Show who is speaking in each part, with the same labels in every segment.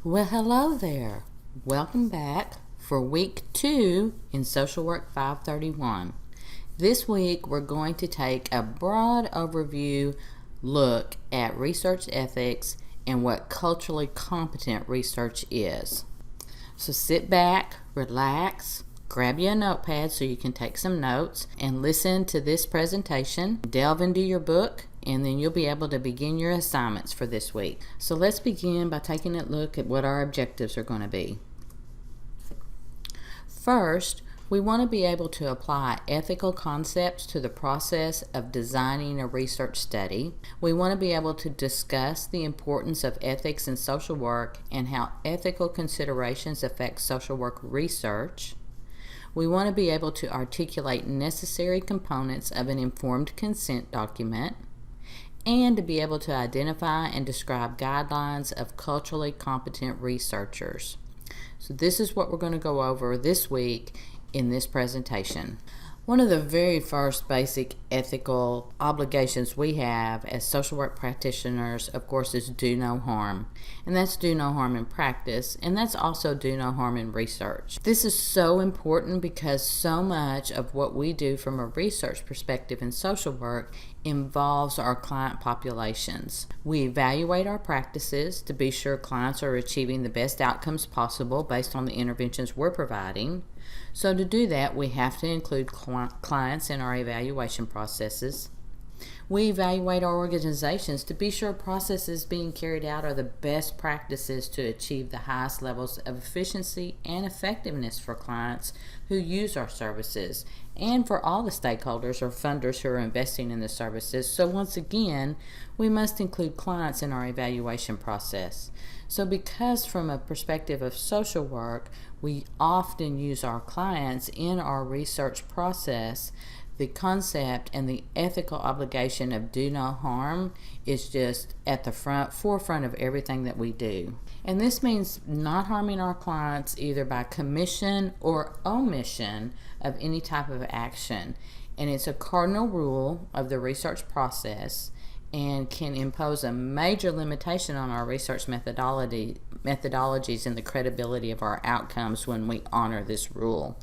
Speaker 1: Well, hello there. Welcome back for week 2 in Social Work 531. This week we're going to take a broad overview look at research ethics and what culturally competent research is. So sit back, relax, grab you a notepad so you can take some notes and listen to this presentation, delve into your book, and then you'll be able to begin your assignments for this week. So let's begin by taking a look at what our objectives are going to be. First, we want to be able to apply ethical concepts to the process of designing a research study. We want to be able to discuss the importance of ethics in social work and how ethical considerations affect social work research. We want to be able to articulate necessary components of an informed consent document, and to be able to identify and describe guidelines of culturally competent researchers. So this is what we're going to go over this week in this presentation. One of the very first basic ethical obligations we have as social work practitioners, of course, is do no harm. And that's do no harm in practice, and that's also do no harm in research. This is so important because so much of what we do from a research perspective in social work involves our client populations. We evaluate our practices to be sure clients are achieving the best outcomes possible based on the interventions we're providing. So to do that, we have to include clients in our evaluation processes. We evaluate our organizations to be sure processes being carried out are the best practices to achieve the highest levels of efficiency and effectiveness for clients who use our services and for all the stakeholders or funders who are investing in the services. So once again, we must include clients in our evaluation process. So because from a perspective of social work, we often use our clients in our research process, the concept and the ethical obligation of do no harm is just at the forefront of everything that we do. And this means not harming our clients either by commission or omission of any type of action. And it's a cardinal rule of the research process and can impose a major limitation on our research methodologies and the credibility of our outcomes when we honor this rule.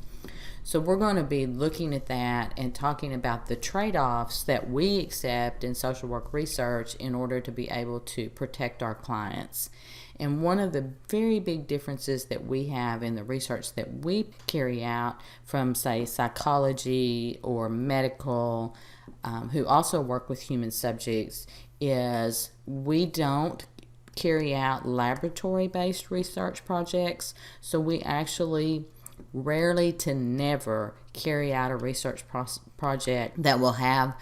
Speaker 1: So we're going to be looking at that and talking about the trade-offs that we accept in social work research in order to be able to protect our clients. And one of the very big differences that we have in the research that we carry out from, say, psychology or medical, who also work with human subjects, is we don't carry out laboratory-based research projects. So we actually rarely to never carry out a research project that will have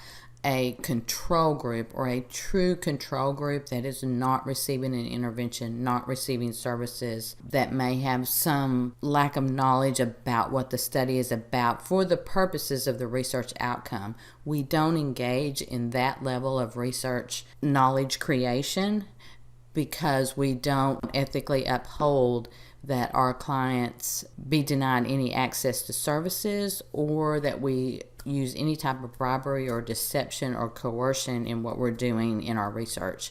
Speaker 1: a control group or a true control group that is not receiving an intervention, not receiving services, that may have some lack of knowledge about what the study is about for the purposes of the research outcome. We don't engage in that level of research knowledge creation because we don't ethically uphold that our clients be denied any access to services or that we use any type of bribery or deception or coercion in what we're doing in our research.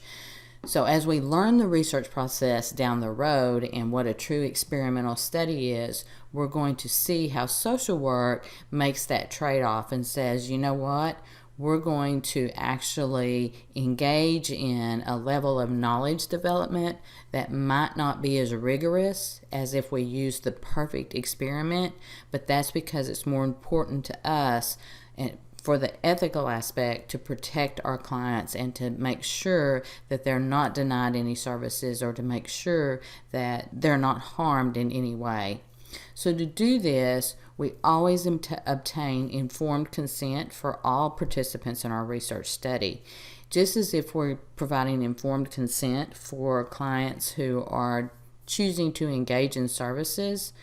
Speaker 1: So as we learn the research process down the road and what a true experimental study is, we're going to see how social work makes that trade-off and says, you know what? We're going to actually engage in a level of knowledge development that might not be as rigorous as if we use the perfect experiment, but that's because it's more important to us and for the ethical aspect to protect our clients and to make sure that they're not denied any services or to make sure that they're not harmed in any way. So to do this, we always obtain informed consent for all participants in our research study. Just as if we're providing informed consent for clients who are choosing to engage in services,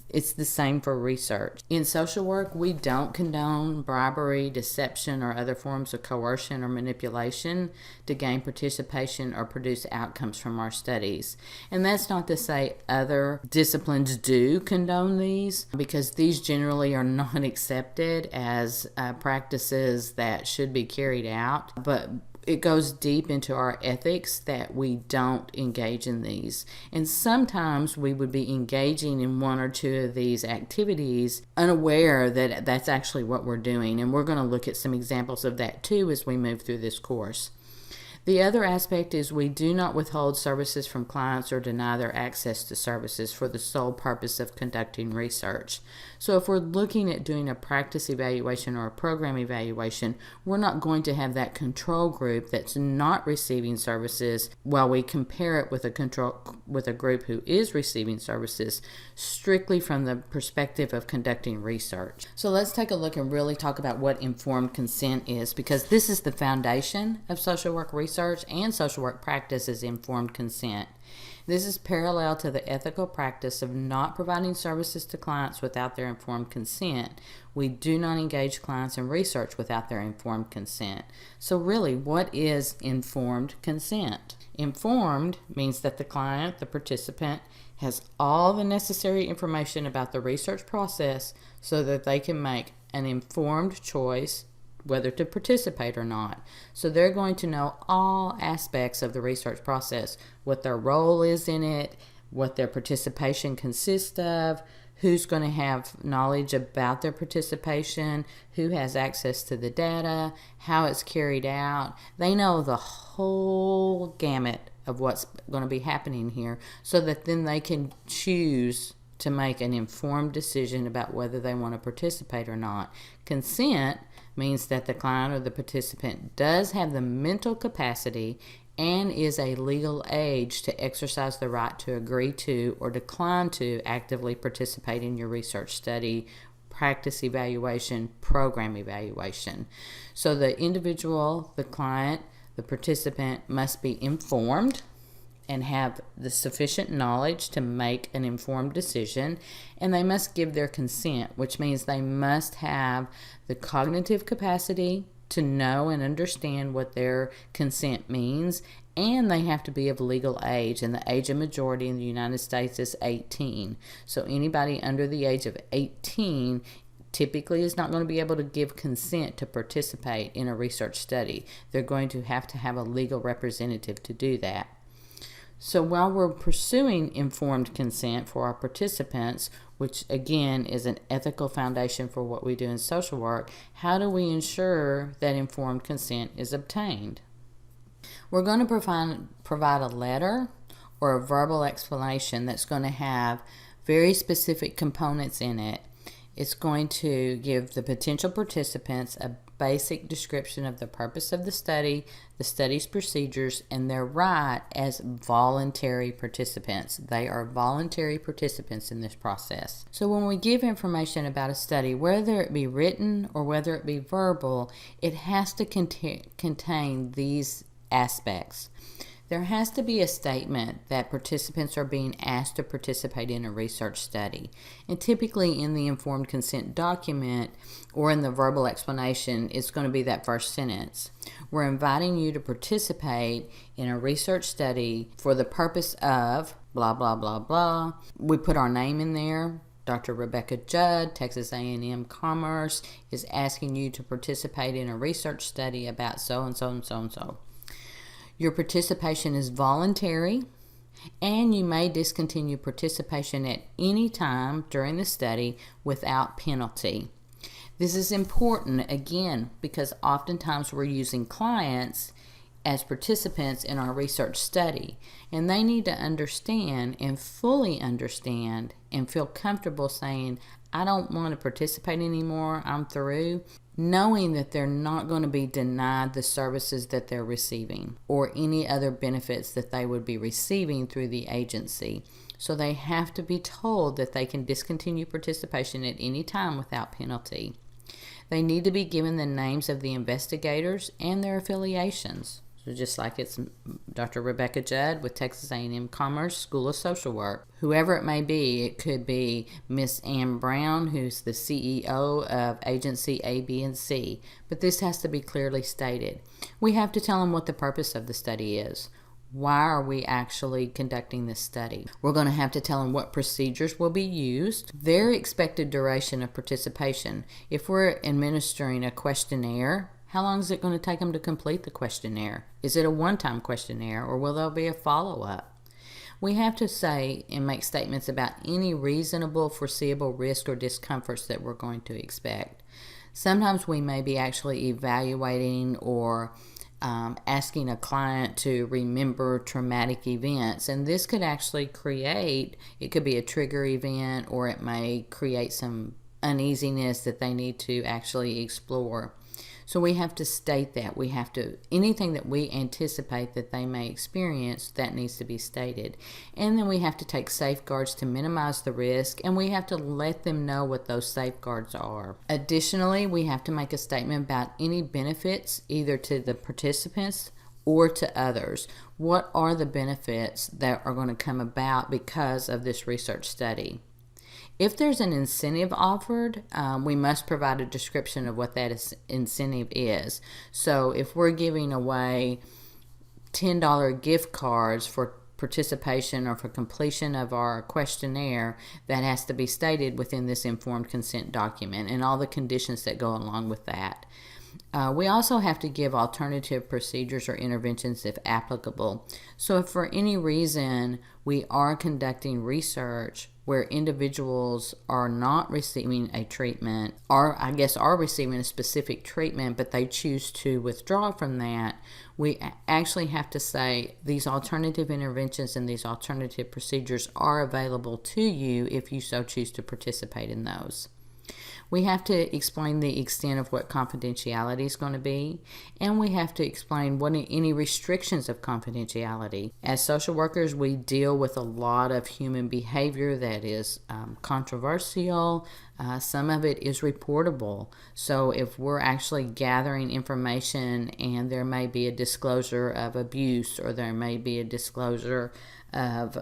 Speaker 1: it's the same for research. In social work, we don't condone bribery, deception, or other forms of coercion or manipulation to gain participation or produce outcomes from our studies. And that's not to say other disciplines do condone these, because these generally are not accepted as practices that should be carried out. But it goes deep into our ethics that we don't engage in these. And sometimes we would be engaging in one or two of these activities unaware that that's actually what we're doing. And we're going to look at some examples of that too as we move through this course. The other aspect is we do not withhold services from clients or deny their access to services for the sole purpose of conducting research. So if we're looking at doing a practice evaluation or a program evaluation, we're not going to have that control group that's not receiving services while we compare it with a group who is receiving services strictly from the perspective of conducting research. So let's take a look and really talk about what informed consent is, because this is the foundation of social work research and social work practice is informed consent. This is parallel to the ethical practice of not providing services to clients without their informed consent. We do not engage clients in research without their informed consent. So really, what is informed consent? Informed means that the client, the participant, has all the necessary information about the research process so that they can make an informed choice whether to participate or not. So they're going to know all aspects of the research process, what their role is in it, what their participation consists of, who's going to have knowledge about their participation, who has access to the data, how it's carried out. They know the whole gamut of what's going to be happening here so that then they can choose to make an informed decision about whether they want to participate or not. Consent means that the client or the participant does have the mental capacity and is a legal age to exercise the right to agree to or decline to actively participate in your research study, practice evaluation, program evaluation. So the individual, the client, the participant must be informed and have the sufficient knowledge to make an informed decision, and they must give their consent, which means they must have the cognitive capacity to know and understand what their consent means, and they have to be of legal age, and the age of majority in the United States is 18. So anybody under the age of 18 typically is not going to be able to give consent to participate in a research study. They're going to have a legal representative to do that. So while we're pursuing informed consent for our participants, which again is an ethical foundation for what we do in social work, how do we ensure that informed consent is obtained? We're going to provide a letter or a verbal explanation that's going to have very specific components in it. It's going to give the potential participants a basic description of the purpose of the study's procedures, and their right as voluntary participants. They are voluntary participants in this process. So when we give information about a study, whether it be written or whether it be verbal, it has to contain these aspects. There has to be a statement that participants are being asked to participate in a research study. And typically in the informed consent document or in the verbal explanation, it's going to be that first sentence. We're inviting you to participate in a research study for the purpose of blah, blah, blah, blah. We put our name in there. Dr. Rebecca Judd, Texas A&M Commerce, is asking you to participate in a research study about so-and-so and so-and-so. Your participation is voluntary, and you may discontinue participation at any time during the study without penalty. This is important, again, because oftentimes we're using clients as participants in our research study, and they need to understand and fully understand and feel comfortable saying, I don't want to participate anymore, I'm through, knowing that they're not going to be denied the services that they're receiving or any other benefits that they would be receiving through the agency. So they have to be told that they can discontinue participation at any time without penalty. They need to be given the names of the investigators and their affiliations. So just like it's Dr. Rebecca Judd with Texas A&M Commerce School of Social Work. Whoever it may be, it could be Miss Ann Brown, who's the CEO of agency A, B, and C. But this has to be clearly stated. We have to tell them what the purpose of the study is. Why are we actually conducting this study? We're going to have to tell them what procedures will be used, their expected duration of participation. If we're administering a questionnaire, How long is it going to take them to complete the questionnaire? Is it a one-time questionnaire, or will there be a follow-up? We have to say and make statements about any reasonable foreseeable risk or discomforts that we're going to expect. Sometimes we may be actually evaluating or asking a client to remember traumatic events, and this could actually it could be a trigger event, or it may create some uneasiness that they need to actually explore. So we have to state that. Anything that we anticipate that they may experience, that needs to be stated. And then we have to take safeguards to minimize the risk, and we have to let them know what those safeguards are. Additionally, we have to make a statement about any benefits, either to the participants or to others. What are the benefits that are going to come about because of this research study? If there's an incentive offered, we must provide a description of what that incentive is. So if we're giving away $10 gift cards for participation or for completion of our questionnaire, that has to be stated within this informed consent document and all the conditions that go along with that. We also have to give alternative procedures or interventions if applicable. So if for any reason we are conducting research where individuals are not receiving a treatment, or are receiving a specific treatment, but they choose to withdraw from that, we actually have to say these alternative interventions and these alternative procedures are available to you if you so choose to participate in those. We have to explain the extent of what confidentiality is going to be, and we have to explain what any restrictions of confidentiality. As social workers, we deal with a lot of human behavior that is controversial. Some of it is reportable. So if we're actually gathering information and there may be a disclosure of abuse, or there may be a disclosure of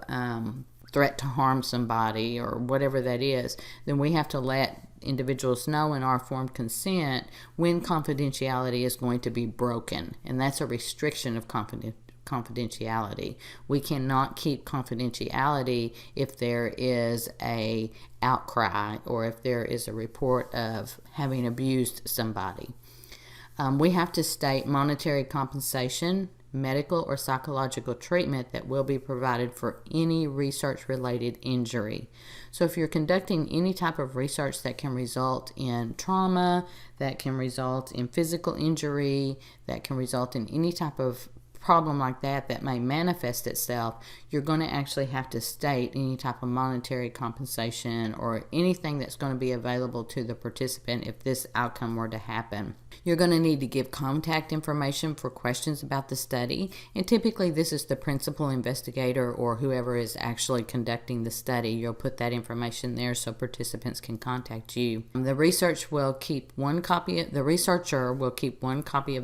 Speaker 1: threat to harm somebody, or whatever that is, then we have to let individuals know in our informed consent when confidentiality is going to be broken, and that's a restriction of confidentiality. We cannot keep confidentiality if there is a outcry or if there is a report of having abused somebody. We have to state monetary compensation, medical or psychological treatment that will be provided for any research-related injury. So if you're conducting any type of research that can result in trauma, that can result in physical injury, that can result in any type of problem like that may manifest itself, you're going to actually have to state any type of monetary compensation or anything that's going to be available to the participant if this outcome were to happen. You're going to need to give contact information for questions about the study, and typically this is the principal investigator or whoever is actually conducting the study. You'll put that information there so participants can contact you. The researcher will keep one copy of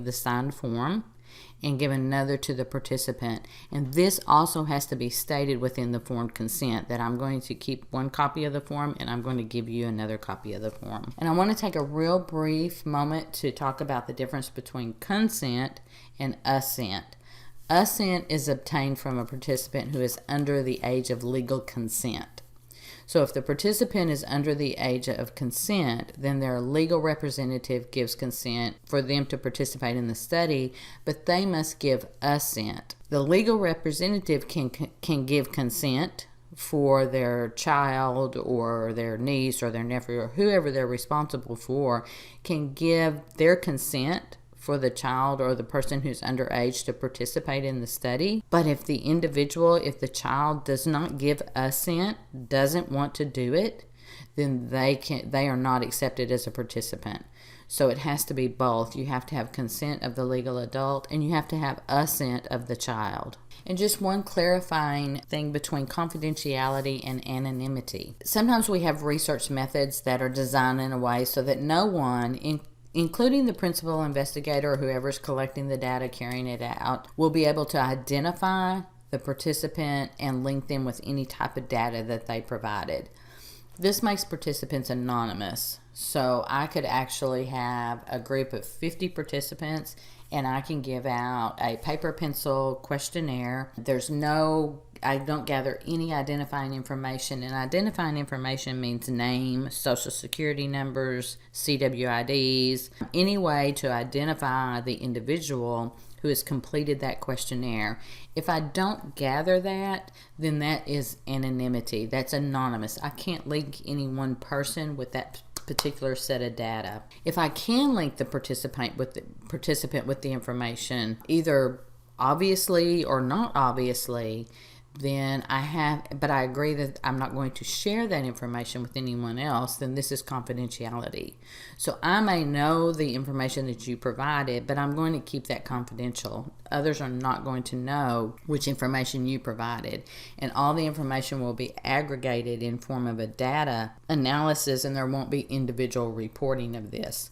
Speaker 1: the signed form and give another to the participant. And this also has to be stated within the formed consent, that I'm going to keep one copy of the form and I'm going to give you another copy of the form. And I want to take a real brief moment to talk about the difference between consent and assent. Assent is obtained from a participant who is under the age of legal consent. So if the participant is under the age of consent, then their legal representative gives consent for them to participate in the study, but they must give assent. The legal representative can give consent for their child or their niece or their nephew or whoever they're responsible for, can give their consent for the child or the person who's underage to participate in the study. But if the child does not give assent, doesn't want to do it, then they are not accepted as a participant. So it has to be both. You have to have consent of the legal adult and you have to have assent of the child. And just one clarifying thing between confidentiality and anonymity. Sometimes we have research methods that are designed in a way so that no one, including the principal investigator or whoever's collecting the data, carrying it out, will be able to identify the participant and link them with any type of data that they provided. This makes participants anonymous. So I could actually have a group of 50 participants and I can give out a paper pencil questionnaire. There's no I don't gather any identifying information, and identifying information means name, social security numbers, CWIDs, any way to identify the individual who has completed that questionnaire. If I don't gather that, then that is anonymity. That's anonymous. I can't link any one person with that particular set of data. If I can link the participant with the information, either obviously or not obviously, then but I agree that I'm not going to share that information with anyone else, then this is confidentiality. So I may know the information that you provided, but I'm going to keep that confidential. Others are not going to know which information you provided. And all the information will be aggregated in form of a data analysis, and there won't be individual reporting of this.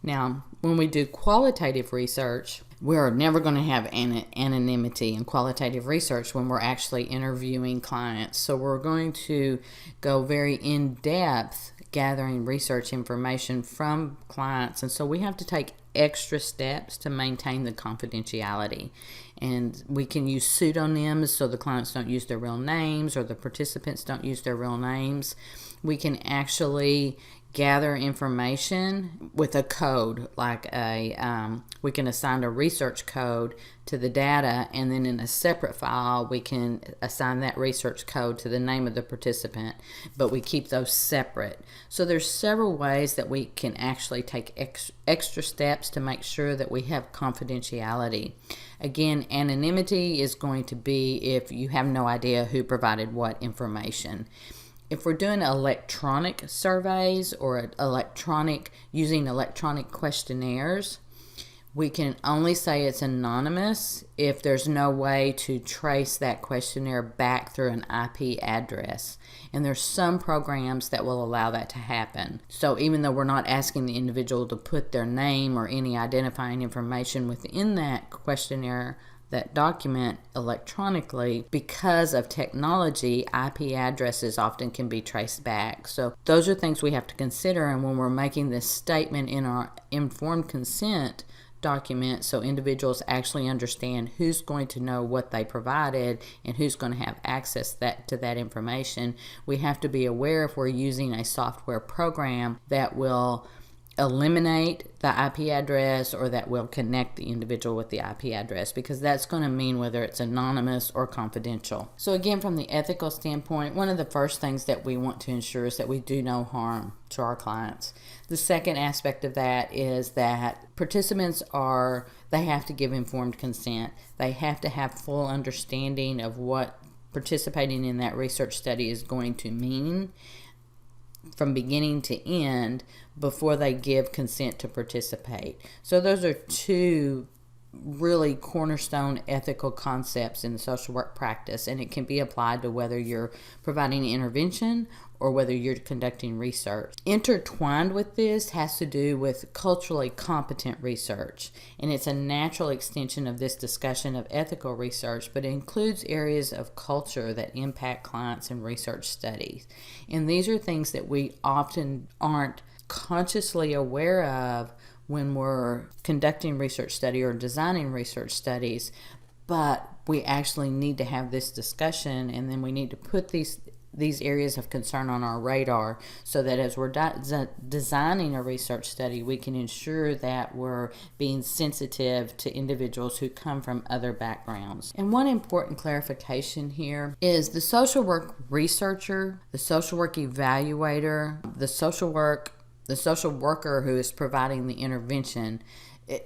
Speaker 1: Now, when we do qualitative research, we're never going to have anonymity in qualitative research when we're actually interviewing clients. So we're going to go very in-depth gathering research information from clients. And so we have to take extra steps to maintain the confidentiality. And we can use pseudonyms so the clients don't use their real names or the participants don't use their real names. We can actually gather information with a code, like we can assign a research code to the data, and then in a separate file we can assign that research code to the name of the participant, but we keep those separate. So there's several ways that we can actually take extra steps to make sure that we have confidentiality. Again, anonymity is going to be if you have no idea who provided what information. If we're doing electronic surveys or using electronic questionnaires, we can only say it's anonymous if there's no way to trace that questionnaire back through an IP address. And there's some programs that will allow that to happen. So even though we're not asking the individual to put their name or any identifying information within that questionnaire, that document electronically, because of technology, IP addresses often can be traced back. So those are things we have to consider, and when we're making this statement in our informed consent document, so individuals actually understand who's going to know what they provided and who's going to have access to that information, we have to be aware if we're using a software program that will eliminate the IP address or that will connect the individual with the IP address, because that's going to mean whether it's anonymous or confidential. So again, from the ethical standpoint, one of the first things that we want to ensure is that we do no harm to our clients. The second aspect of that is that participants they have to give informed consent. They have to have full understanding of what participating in that research study is going to mean from beginning to end before they give consent to participate. So those are two really cornerstone ethical concepts in the social work practice, and it can be applied to whether you're providing intervention or whether you're conducting research. Intertwined with this has to do with culturally competent research, and it's a natural extension of this discussion of ethical research, but it includes areas of culture that impact clients and research studies. And these are things that we often aren't consciously aware of when we're conducting research study or designing research studies, but we actually need to have this discussion, and then we need to put these areas of concern on our radar so that as we're designing a research study, we can ensure that we're being sensitive to individuals who come from other backgrounds. And one important clarification here is the social work researcher, the social work evaluator, the social worker who is providing the intervention.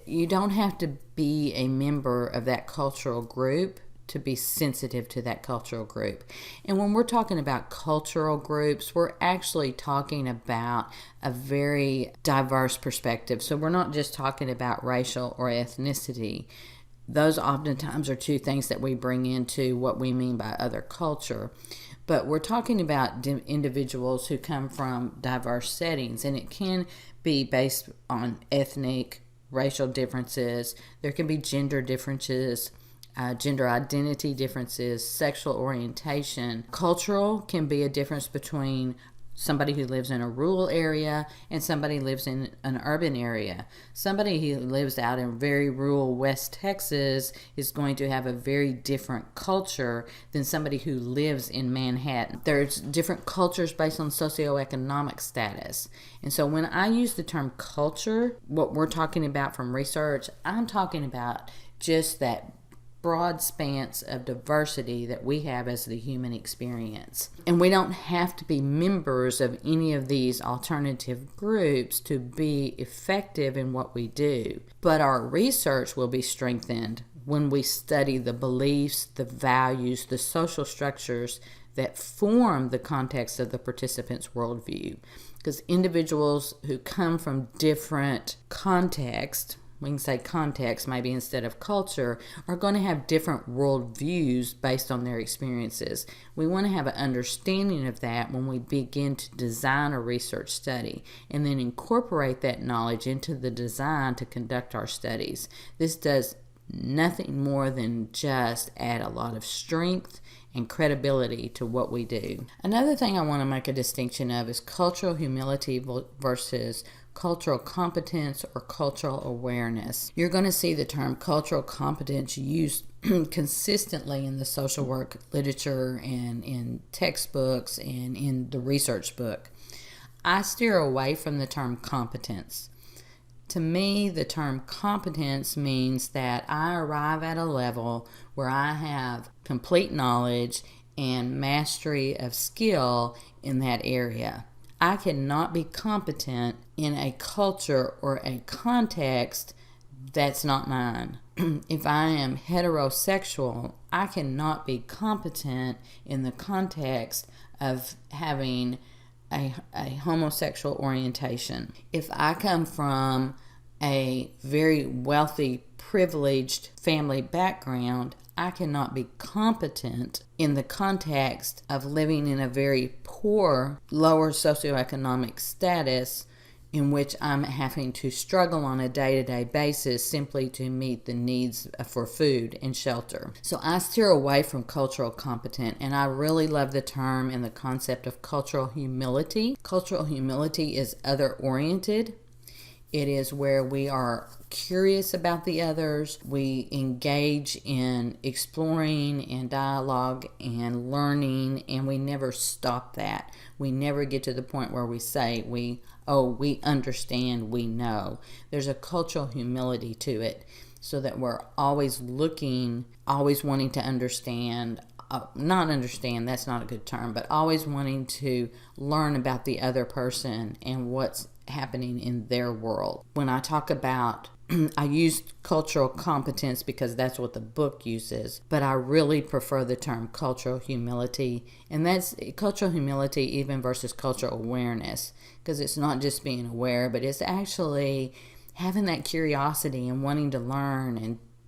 Speaker 1: You don't have to be a member of that cultural group to be sensitive to that cultural group. And when we're talking about cultural groups, we're actually talking about a very diverse perspective. So we're not just talking about racial or ethnicity. Those oftentimes are two things that we bring into what we mean by other culture. But we're talking about individuals who come from diverse settings, and it can be based on ethnic, racial differences. There can be gender differences, gender identity differences, sexual orientation. Cultural can be a difference between somebody who lives in a rural area and somebody lives in an urban area. Somebody who lives out in very rural West Texas is going to have a very different culture than somebody who lives in Manhattan. There's different cultures based on socioeconomic status. And so when I use the term culture, what we're talking about from research, I'm talking about just that broad span of diversity that we have as the human experience. And we don't have to be members of any of these alternative groups to be effective in what we do. But our research will be strengthened when we study the beliefs, the values, the social structures that form the context of the participant's worldview. Because individuals who come from different contexts, we can say context maybe instead of culture, are going to have different worldviews based on their experiences. We want to have an understanding of that when we begin to design a research study and then incorporate that knowledge into the design to conduct our studies. This does nothing more than just add a lot of strength and credibility to what we do. Another thing I want to make a distinction of is cultural humility versus cultural competence or cultural awareness. You're going to see the term cultural competence used consistently in the social work literature and in textbooks and in the research book. I steer away from the term competence. To me, the term competence means that I arrive at a level where I have complete knowledge and mastery of skill in that area. I cannot be competent in a culture or a context that's not mine. If I am heterosexual, I cannot be competent in the context of having a homosexual orientation. If I come from a very wealthy, privileged family background, I cannot be competent in the context of living in a very poor, lower socioeconomic status in which I'm having to struggle on a day-to-day basis simply to meet the needs for food and shelter. So I steer away from cultural competent, and I really love the term and the concept of cultural humility. Cultural humility is other-oriented. It is where we are curious about the others. We engage in exploring and dialogue and learning, and we never stop that. We never get to the point where we say, we understand, we know. There's a cultural humility to it, so that we're always looking, always wanting to understand, not understand, that's not a good term, but always wanting to learn about the other person and what's happening in their world. When I talk about, I use cultural competence because that's what the book uses, but I really prefer the term cultural humility, and that's cultural humility even versus cultural awareness, because it's not just being aware, but it's actually having that curiosity and wanting to learn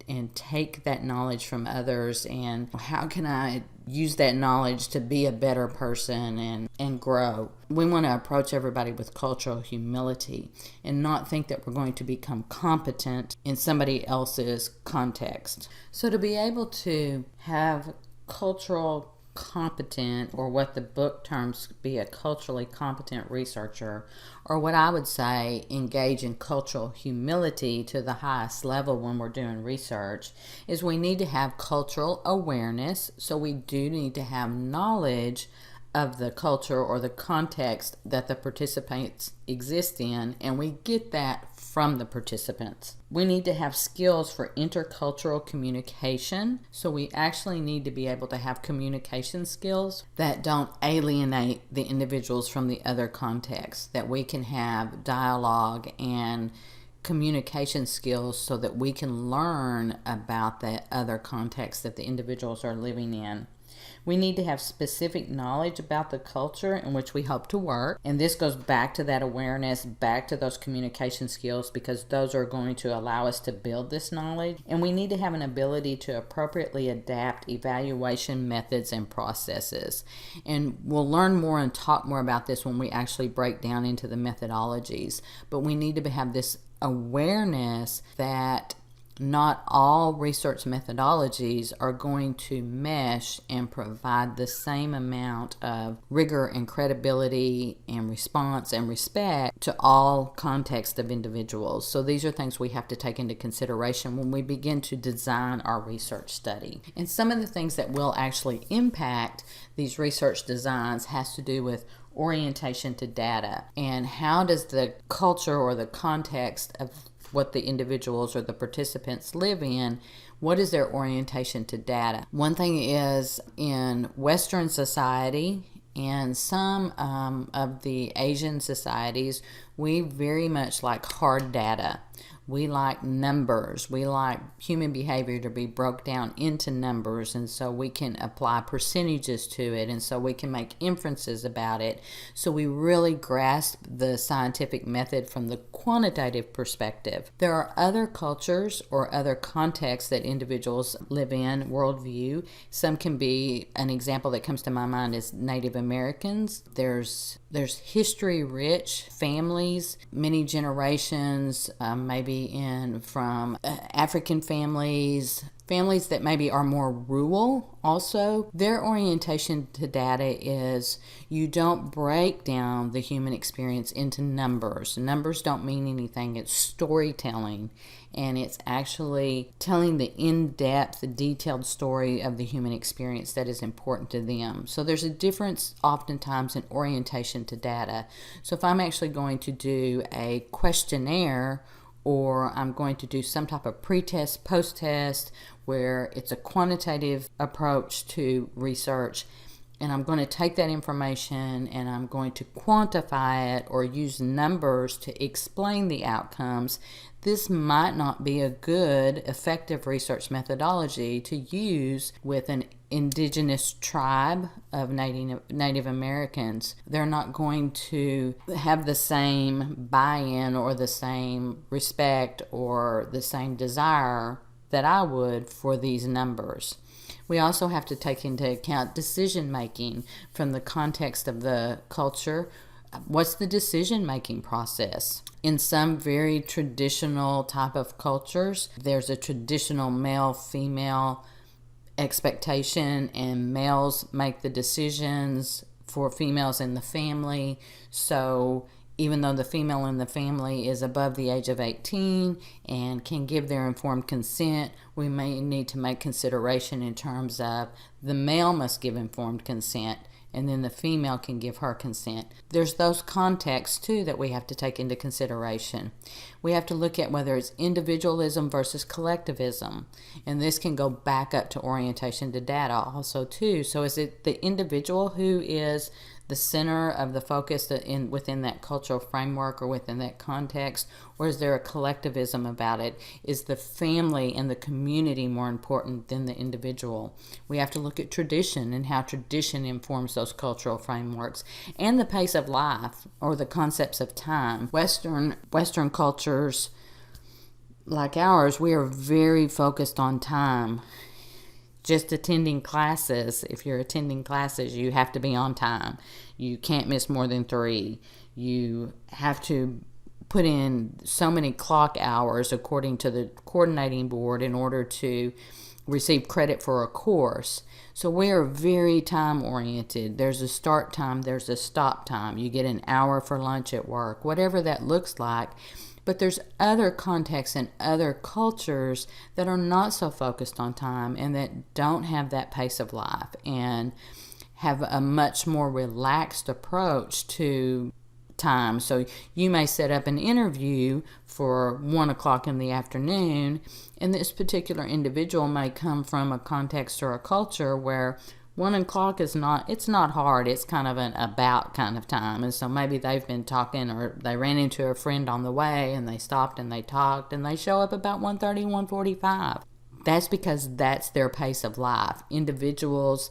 Speaker 1: and take that knowledge from others, and how can I use that knowledge to be a better person and grow. We want to approach everybody with cultural humility and not think that we're going to become competent in somebody else's context. So to be able to have cultural competent, or what the book terms be a culturally competent researcher, or what I would say engage in cultural humility to the highest level when we're doing research, is we need to have cultural awareness. So we do need to have knowledge of the culture or the context that the participants exist in, and we get that from the participants. We need to have skills for intercultural communication, so we actually need to be able to have communication skills that don't alienate the individuals from the other contexts, that we can have dialogue and communication skills so that we can learn about the other context that the individuals are living in. We need to have specific knowledge about the culture in which we hope to work. And this goes back to that awareness, back to those communication skills, because those are going to allow us to build this knowledge. And we need to have an ability to appropriately adapt evaluation methods and processes. And we'll learn more and talk more about this when we actually break down into the methodologies. But we need to have this awareness that Not all research methodologies are going to mesh and provide the same amount of rigor and credibility and response and respect to all contexts of individuals. So these are things we have to take into consideration when we begin to design our research study. And some of the things that will actually impact these research designs has to do with orientation to data, and how does the culture or the context of what the individuals or the participants live in, what is their orientation to data? One thing is, in Western society and some of the Asian societies, we very much like hard data. We like numbers. We like human behavior to be broke down into numbers, and so we can apply percentages to it, and so we can make inferences about it. So we really grasp the scientific method from the quantitative perspective. There are other cultures or other contexts that individuals live in, worldview. Some can be, an example that comes to my mind is Native Americans. There's history-rich families, many generations, maybe from African families that maybe are more rural also. Their orientation to data is you don't break down the human experience into numbers. Numbers don't mean anything. It's storytelling, and it's actually telling the in-depth, detailed story of the human experience that is important to them. So there's a difference oftentimes in orientation to data. So if I'm actually going to do a questionnaire, or I'm going to do some type of pre-test, post-test, where it's a quantitative approach to research, and I'm going to take that information and I'm going to quantify it or use numbers to explain the outcomes, this might not be a good, effective research methodology to use with an indigenous tribe of Native Americans. They're not going to have the same buy-in or the same respect or the same desire that I would for these numbers. We also have to take into account decision making from the context of the culture. What's the decision-making process? In some very traditional type of cultures, there's a traditional male-female expectation, and males make the decisions for females in the family. So even though the female in the family is above the age of 18 and can give their informed consent, we may need to make consideration in terms of the male must give informed consent, and then the female can give her consent. There's those contexts too that we have to take into consideration. We have to look at whether it's individualism versus collectivism, and this can go back up to orientation to data also too. So is it the individual who is the center of the focus within that cultural framework or within that context, or is there a collectivism about it? Is the family and the community more important than the individual? We have to look at tradition and how tradition informs those cultural frameworks, and the pace of life or the concepts of time. Western cultures like ours, we are very focused on time. Just attending classes, if you're attending classes, you have to be on time. You can't miss more than 3. You have to put in so many clock hours according to the coordinating board in order to receive credit for a course. So we are very time oriented. There's a start time, there's a stop time. You get an hour for lunch at work, whatever that looks like. But there's other contexts and other cultures that are not so focused on time and that don't have that pace of life and have a much more relaxed approach to time. So you may set up an interview for 1 o'clock in the afternoon, and this particular individual may come from a context or a culture where 1 o'clock is it's not hard. It's kind of an about kind of time. And so maybe they've been talking, or they ran into a friend on the way and they stopped and they talked, and they show up about 1:30, 1:45. That's because that's their pace of life. Individuals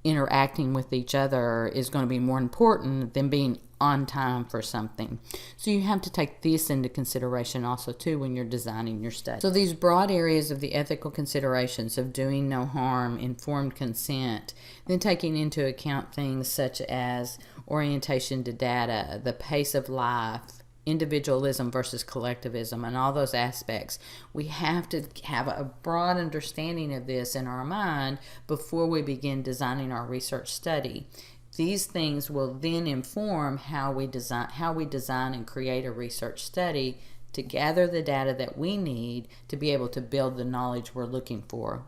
Speaker 1: interacting with each other is going to be more important than being on time for something. So you have to take this into consideration also too when you're designing your study. So these broad areas of the ethical considerations of doing no harm, informed consent, then taking into account things such as orientation to data, the pace of life, individualism versus collectivism and all those aspects. We have to have a broad understanding of this in our mind before we begin designing our research study. These things will then inform how we design and create a research study to gather the data that we need to be able to build the knowledge we're looking for.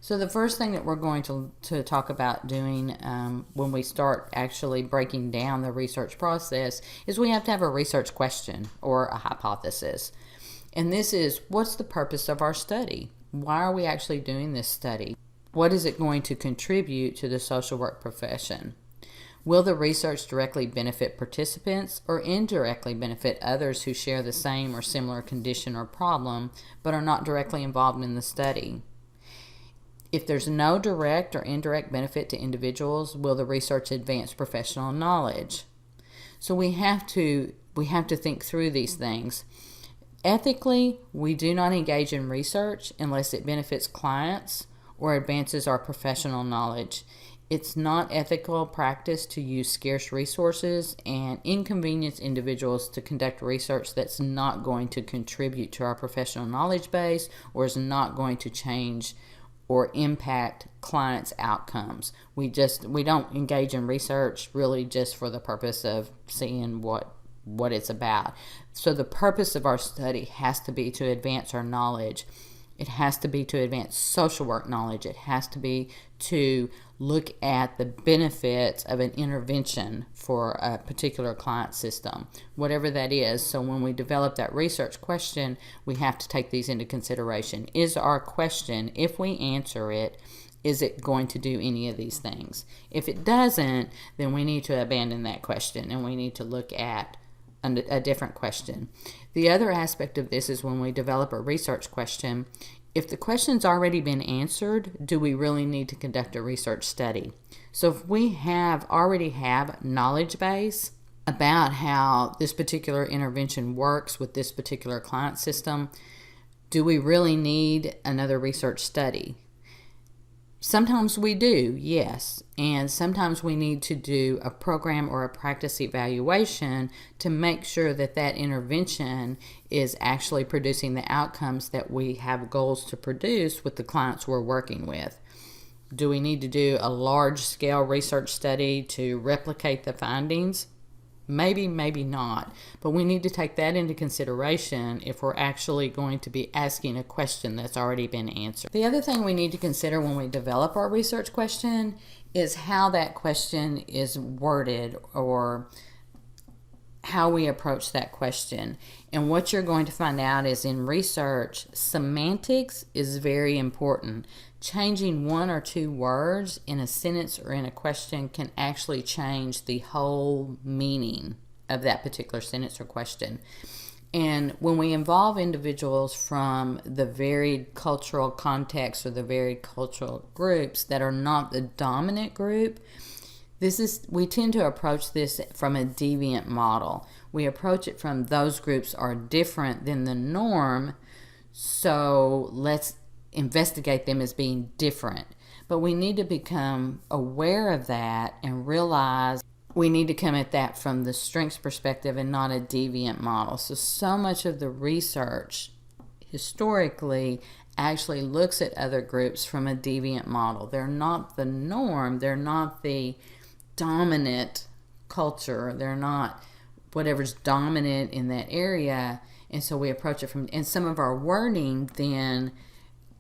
Speaker 1: So the first thing that we're going to talk about doing when we start actually breaking down the research process is we have to have a research question or a hypothesis. And this is, what's the purpose of our study? Why are we actually doing this study? What is it going to contribute to the social work profession? Will the research directly benefit participants or indirectly benefit others who share the same or similar condition or problem but are not directly involved in the study? If there's no direct or indirect benefit to individuals, will the research advance professional knowledge? So we have to think through these things. Ethically, we do not engage in research unless it benefits clients or advances our professional knowledge. It's not ethical practice to use scarce resources and inconvenience individuals to conduct research that's not going to contribute to our professional knowledge base or is not going to change or impact clients' outcomes. We don't engage in research really just for the purpose of seeing what it's about. So the purpose of our study has to be to advance our knowledge. It has to be to advance social work knowledge. It has to be to look at the benefits of an intervention for a particular client system, whatever that is. So when we develop that research question, we have to take these into consideration. Is our question, if we answer it, is it going to do any of these things? If it doesn't, then we need to abandon that question and we need to look at a different question. The other aspect of this is when we develop a research question, if the question's already been answered, do we really need to conduct a research study? So if we already have knowledge base about how this particular intervention works with this particular client system, do we really need another research study? Sometimes we do, yes, and sometimes we need to do a program or a practice evaluation to make sure that that intervention is actually producing the outcomes that we have goals to produce with the clients we're working with. Do we need to do a large-scale research study to replicate the findings? Maybe, maybe not, but we need to take that into consideration if we're actually going to be asking a question that's already been answered. The other thing we need to consider when we develop our research question is how that question is worded or how we approach that question. And what you're going to find out is in research, semantics is very important. Changing one or two words in a sentence or in a question can actually change the whole meaning of that particular sentence or question. And when we involve individuals from the varied cultural contexts or the varied cultural groups that are not the dominant group, we tend to approach this from a deviant model. We approach it from those groups are different than the norm, so let's investigate them as being different. But we need to become aware of that and realize we need to come at that from the strengths perspective and not a deviant model. So much of the research historically actually looks at other groups from a deviant model. They're not the norm. They're not the dominant culture. They're not whatever's dominant in that area. And so we approach it from, and some of our wording then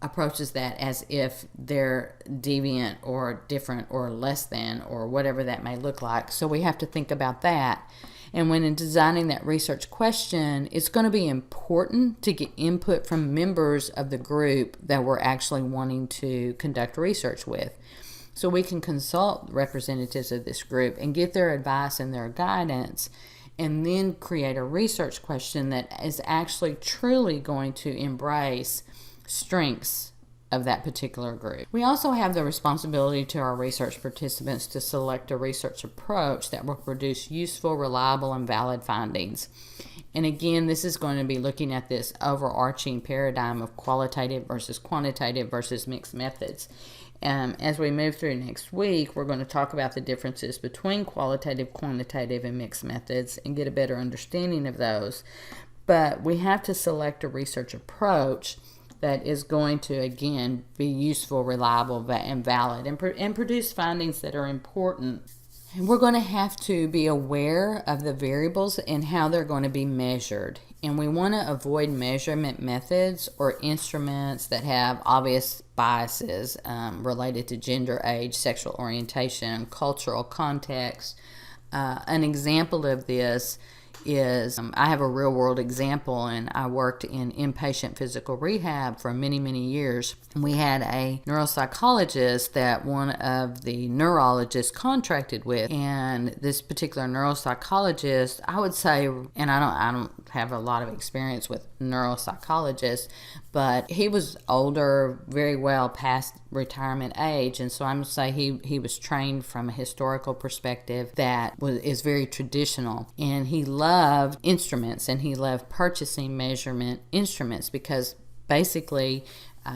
Speaker 1: approaches that as if they're deviant or different or less than or whatever that may look like. So we have to think about that. And when in designing that research question, it's going to be important to get input from members of the group that we're actually wanting to conduct research with. So we can consult representatives of this group and get their advice and their guidance, and then create a research question that is actually truly going to embrace strengths of that particular group. We also have the responsibility to our research participants to select a research approach that will produce useful, reliable, and valid findings. And again, this is going to be looking at this overarching paradigm of qualitative versus quantitative versus mixed methods. As we move through next week, we're going to talk about the differences between qualitative, quantitative, and mixed methods and get a better understanding of those. But we have to select a research approach that is going to, again, be useful, reliable, and valid, and produce findings that are important. And we're going to have to be aware of the variables and how they're going to be measured. And we want to avoid measurement methods or instruments that have obvious biases related to gender, age, sexual orientation, cultural context. An example of this is I have a real world example, and I worked in inpatient physical rehab for many, many years. We had a neuropsychologist that one of the neurologists contracted with, and this particular neuropsychologist, I would say, and I don't have a lot of experience with neuropsychologists, but he was older, very well past retirement age, and so I'm going to say he was trained from a historical perspective that is very traditional, and he loved instruments, and he loved purchasing measurement instruments because basically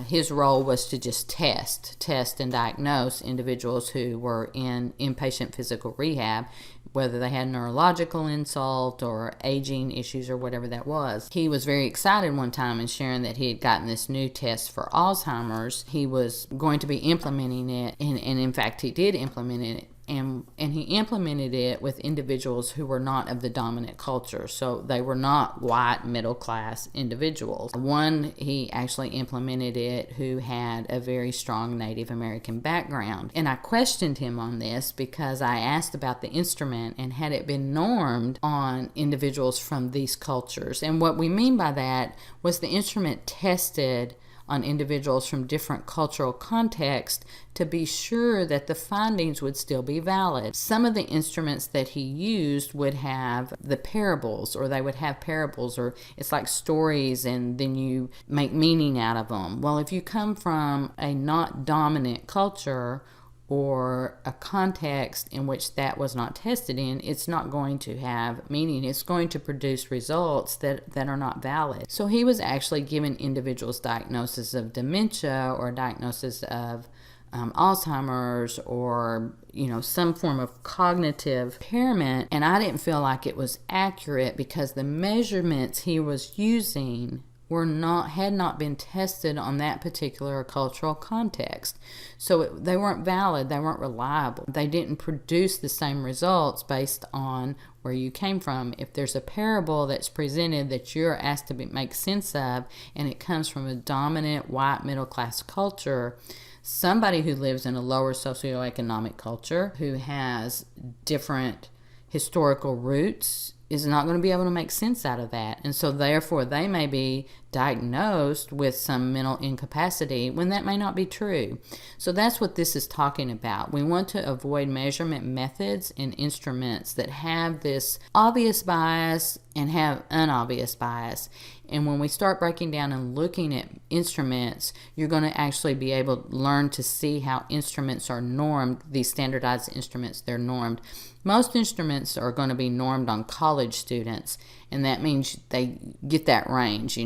Speaker 1: his role was to just test and diagnose individuals who were in inpatient physical rehab, whether they had neurological insult or aging issues or whatever that was. He was very excited one time in sharing that he had gotten this new test for Alzheimer's. He was going to be implementing it, and in fact he did implement it. And he implemented it with individuals who were not of the dominant culture. So they were not white middle-class individuals. One, he actually implemented it who had a very strong Native American background. And I questioned him on this because I asked about the instrument and had it been normed on individuals from these cultures. And what we mean by that was the instrument tested on individuals from different cultural contexts to be sure that the findings would still be valid. Some of the instruments that he used would have the parables, or they would have parables, or it's like stories and then you make meaning out of them. Well, if you come from a not dominant culture or a context in which that was not tested in, it's not going to have meaning. It's going to produce results that are not valid. So he was actually giving individuals diagnosis of dementia or diagnosis of Alzheimer's or some form of cognitive impairment, and I didn't feel like it was accurate because the measurements he was using had not been tested on that particular cultural context. So they weren't valid, they weren't reliable. They didn't produce the same results based on where you came from. If there's a parable that's presented that you're asked to make sense of, and it comes from a dominant white middle class culture, somebody who lives in a lower socioeconomic culture, who has different historical roots, is not going to be able to make sense out of that. And so therefore they may be diagnosed with some mental incapacity when that may not be true. So that's what this is talking about. We want to avoid measurement methods and instruments that have this obvious bias and have unobvious bias. And when we start breaking down and looking at instruments, you're going to actually be able to learn to see how instruments are normed, these standardized instruments, they're normed. Most instruments are going to be normed on college students, and that means they get that range.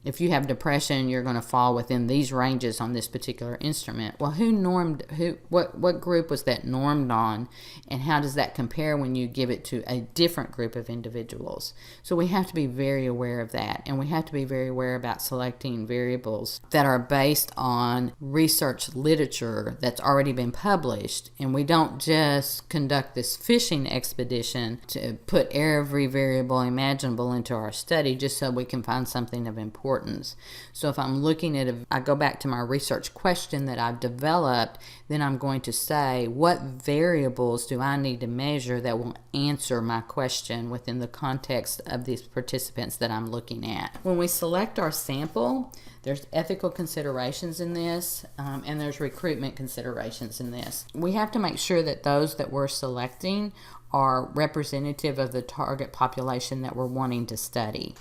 Speaker 1: If you have depression, you're going to fall within these ranges on this particular instrument. Well, what group was that normed on, and how does that compare when you give it to a different group of individuals? So we have to be very aware of that, and we have to be very aware about selecting variables that are based on research literature that's already been published, and we don't just conduct this fishing expedition to put every variable imaginable into our study just so we can find something of importance. So if I'm looking at I go back to my research question that I've developed, then I'm going to say, what variables do I need to measure that will answer my question within the context of these participants that I'm looking at? When we select our sample, there's ethical considerations in this, and there's recruitment considerations in this. We have to make sure that those that we're selecting are representative of the target population that we're wanting to study.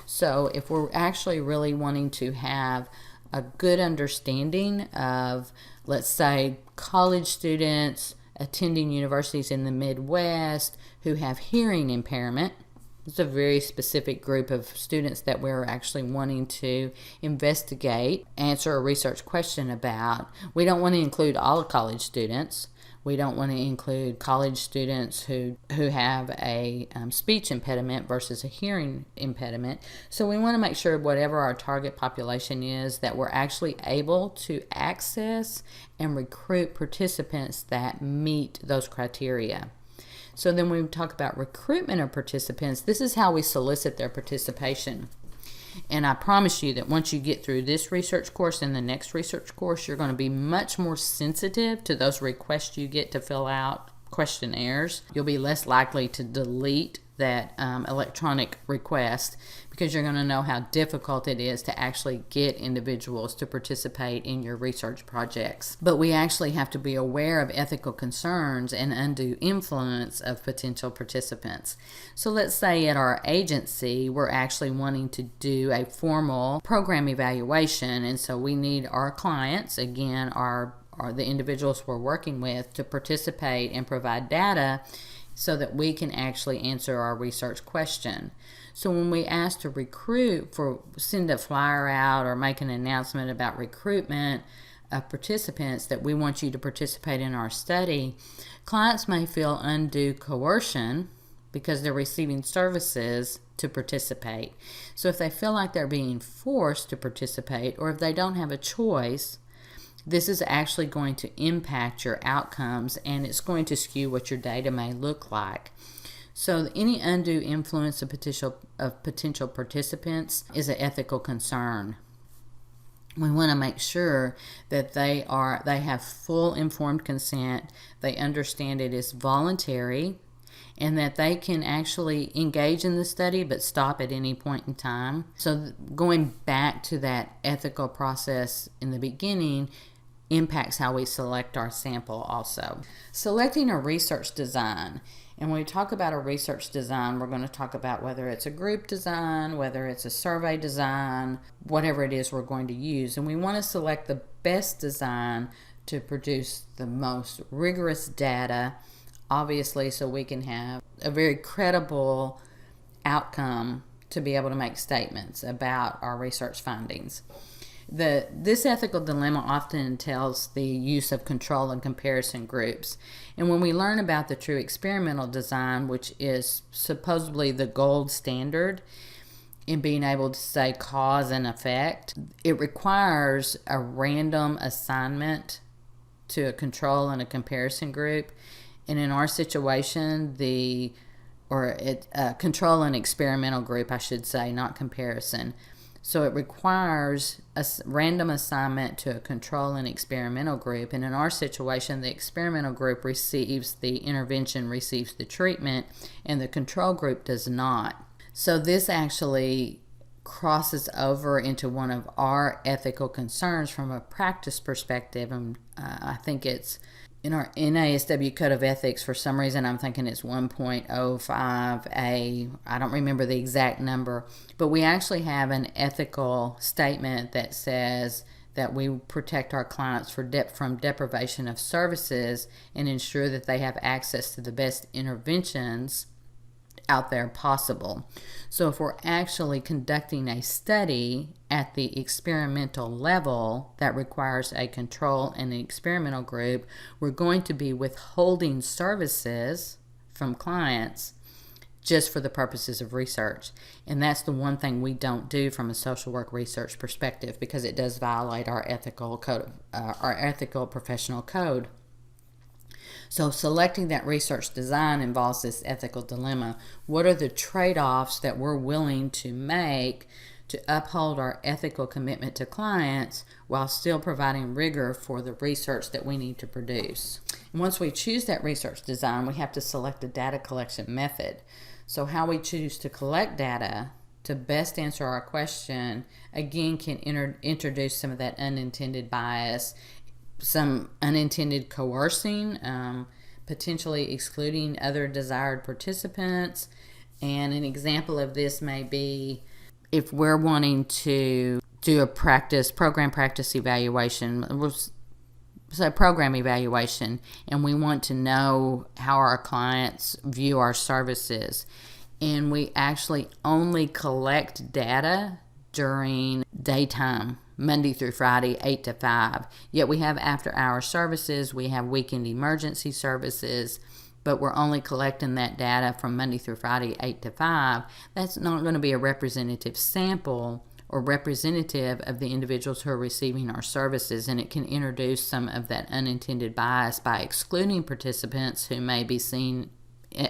Speaker 1: So if we're actually really wanting to have a good understanding of, let's say, college students attending universities in the Midwest who have hearing impairment, It's a very specific group of students that we're actually wanting to investigate, answer a research question about. We don't want to include all college students. We don't want to include college students who have a speech impediment versus a hearing impediment. So we want to make sure whatever our target population is, that we're actually able to access and recruit participants that meet those criteria. So then when we talk about recruitment of participants, this is how we solicit their participation. And I promise you that once you get through this research course and the next research course, you're going to be much more sensitive to those requests you get to fill out questionnaires. You'll be less likely to delete that electronic request, because you're going to know how difficult it is to actually get individuals to participate in your research projects. But we actually have to be aware of ethical concerns and undue influence of potential participants. So let's say at our agency, we're actually wanting to do a formal program evaluation, and so we need our clients, again, are the individuals we're working with, to participate and provide data so that we can actually answer our research question. So when we ask to recruit, send a flyer out or make an announcement about recruitment of participants that we want you to participate in our study, clients may feel undue coercion because they're receiving services to participate. So if they feel like they're being forced to participate, or if they don't have a choice, this is actually going to impact your outcomes, and it's going to skew what your data may look like. So any undue influence of potential participants is an ethical concern. We want to make sure that they have full informed consent, they understand it is voluntary, and that they can actually engage in the study but stop at any point in time. So going back to that ethical process in the beginning impacts how we select our sample also. Selecting a research design. And when we talk about a research design, we're going to talk about whether it's a group design, whether it's a survey design, whatever it is we're going to use. And we want to select the best design to produce the most rigorous data, obviously, so we can have a very credible outcome to be able to make statements about our research findings. This ethical dilemma often entails the use of control and comparison groups. And when we learn about the true experimental design, which is supposedly the gold standard in being able to say cause and effect, it requires a random assignment to a control and a comparison group. And in our situation, control and experimental group, I should say, not comparison. So it requires a random assignment to a control and experimental group. And in our situation, the experimental group receives the intervention, receives the treatment, and the control group does not. So this actually crosses over into one of our ethical concerns from a practice perspective. And I think it's in our NASW Code of Ethics, for some reason I'm thinking it's 1.05A. I don't remember the exact number, but we actually have an ethical statement that says that we protect our clients from deprivation of services and ensure that they have access to the best interventions out there possible. So if we're actually conducting a study at the experimental level that requires a control and an experimental group, we're going to be withholding services from clients just for the purposes of research. And that's the one thing we don't do from a social work research perspective, because it does violate our ethical code, our ethical professional code. So selecting that research design involves this ethical dilemma. What are the trade-offs that we're willing to make to uphold our ethical commitment to clients while still providing rigor for the research that we need to produce? And once we choose that research design, we have to select a data collection method. So how we choose to collect data to best answer our question, again, can introduce some of that unintended bias, some unintended coercing, potentially excluding other desired participants. And an example of this may be if we're wanting to do a program practice evaluation, so program evaluation, and we want to know how our clients view our services. and we actually only collect data during daytime, Monday through Friday, 8 to 5. Yet we have after-hour services, we have weekend emergency services, but we're only collecting that data from Monday through Friday, 8 to 5. That's not going to be a representative sample or representative of the individuals who are receiving our services, and it can introduce some of that unintended bias by excluding participants who may be seen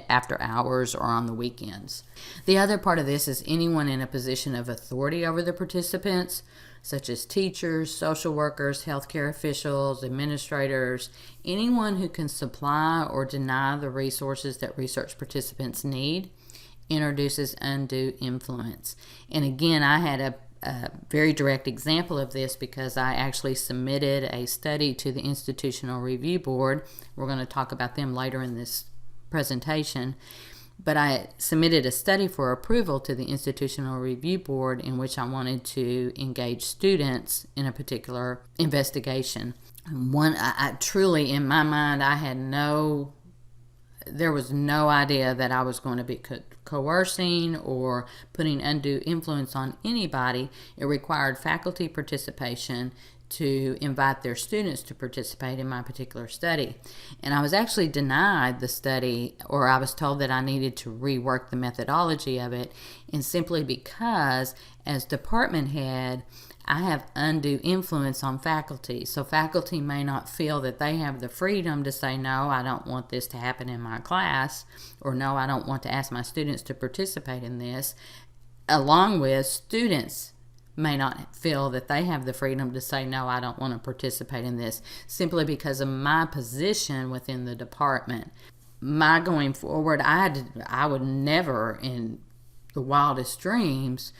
Speaker 1: after hours or on the weekends. The other part of this is anyone in a position of authority over the participants, such as teachers, social workers, healthcare officials, administrators, anyone who can supply or deny the resources that research participants need, introduces undue influence. And again, I had a very direct example of this because I actually submitted a study to the Institutional Review Board. We're going to talk about them later in this presentation, but I submitted a study for approval to the Institutional Review Board in which I wanted to engage students in a particular investigation. I truly, in my mind, there was no idea that I was going to be coercing or putting undue influence on anybody. It required faculty participation to invite their students to participate in my particular study. And I was actually denied the study, or I was told that I needed to rework the methodology of it, and simply because as department head, I have undue influence on faculty. So faculty may not feel that they have the freedom to say, no, I don't want this to happen in my class, or no, I don't want to ask my students to participate in this, along with students may not feel that they have the freedom to say, no, I don't want to participate in this, simply because of my position within the department. My going forward, I would never in the wildest dreams